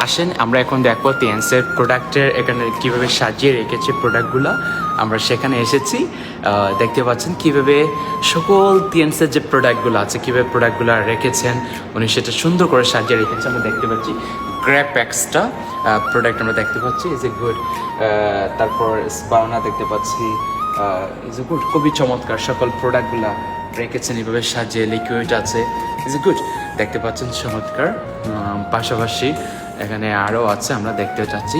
আসেন আমরা এখন দেখবো তিয়ান্সের প্রোডাক্টের এখানে কীভাবে সাজিয়ে রেখেছে প্রোডাক্টগুলো। আমরা সেখানে এসেছি, দেখতে পাচ্ছেন কীভাবে সকল তিয়ান্সের যে প্রোডাক্টগুলো আছে কীভাবে প্রোডাক্টগুলো রেখেছেন, উনি সেটা সুন্দর করে সাজিয়ে রেখেছে। আমরা দেখতে পাচ্ছি গ্র্যাপ এক্সট্রা প্রোডাক্ট আমরা দেখতে পাচ্ছি, ইজ এ গুড। তারপর স্পাউনা দেখতে পাচ্ছি, ইজ এ গুড, খুবই চমৎকার সকল প্রোডাক্টগুলো রেখেছেন এইভাবে সাজিয়ে। লিকুইড আছে, ইজ এ গুড, দেখতে পাচ্ছেন চমৎকার। পাশাপাশি এখানে আরও আছে, আমরা দেখতে চাচ্ছি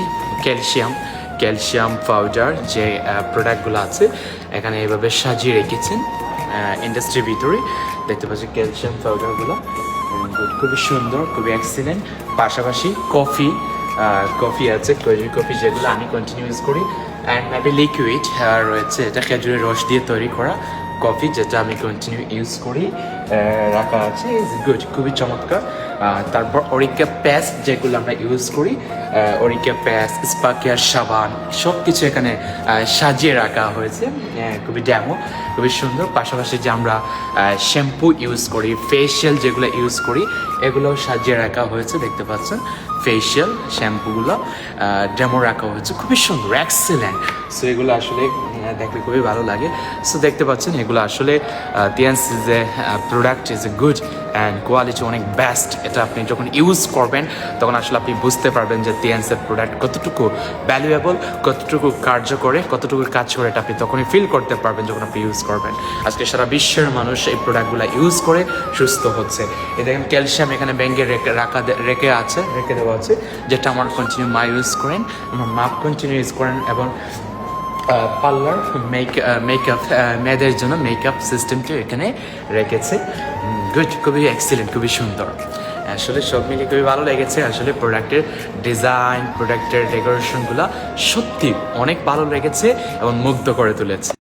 ক্যালসিয়াম পাউডার যে প্রোডাক্টগুলো আছে এখানে এইভাবে সাজিয়ে রেখেছেন ইন্ডাস্ট্রির ভিতরে। দেখতে পাচ্ছি ক্যালসিয়াম পাউডারগুলো খুবই সুন্দর, খুবই এক্সিলেন্ট। পাশাপাশি কফি আছে, কফি যেগুলো আমি কন্টিনিউ ইউজ করি। অ্যান্ড মেবি লিকুইড রয়েছে, এটা খেজুরের রস দিয়ে তৈরি করা কফি, যেটা আমি কন্টিনিউ ইউজ করি, রাখা আছে, ইজ গুড, খুবই চমৎকার। তারপর ওরিকা পেস্ট যেগুলো আমরা ইউজ করি, ওরিকা পেস্ট, স্পা কেয়ার সাবান, সব কিছু এখানে সাজিয়ে রাখা হয়েছে, খুবই ড্যামো, খুবই সুন্দর। পাশাপাশি যে আমরা শ্যাম্পু ইউজ করি, ফেসিয়াল যেগুলো ইউজ করি, এগুলোও সাজিয়ে রাখা হয়েছে, দেখতে পাচ্ছেন ফেসিয়াল শ্যাম্পুগুলো ডেমো রাখা হয়েছে, খুবই সুন্দর, এক্সেলেন্ট। সো এগুলো আসলে দেখতে খুবই ভালো লাগে। সো দেখতে পাচ্ছেন এগুলো আসলে Tiens is a product, is a good and quality অনেক বেস্ট। এটা আপনি যখন ইউজ করবেন তখন আসলে আপনি বুঝতে পারবেন যে তিয়ান্সের প্রোডাক্ট কতটুকু ভ্যালুয়েবল, কতটুকু কার্যকরে, কতটুকু কাজ করে, এটা আপনি তখনই ফিল করতে পারবেন যখন আপনি ইউজ করবেন। আজকে সারা বিশ্বের মানুষ এই প্রোডাক্টগুলো ইউজ করে সুস্থ হচ্ছে। এই দেখেন ক্যালসিয়াম এখানে ব্যাঙ্গে রেখে দেওয়া আছে, যেটা আমার কন্টিনিউ মা ইউজ করেন, আমার মা কন্টিনিউ ইউজ করেন। এবং পার্লার মেকআপ মেয়েদের জন্য মেকআপ সিস্টেমটি এখানে রেখেছে, গুড, খুবই এক্সিলেন্ট, খুবই সুন্দর। আসলে সব মিলিয়ে খুবই ভালো লেগেছে। আসলে প্রোডাক্টের ডিজাইন, প্রোডাক্টের ডেকোরেশনগুলো সত্যি অনেক ভালো লেগেছে এবং মুগ্ধ করে তুলেছে।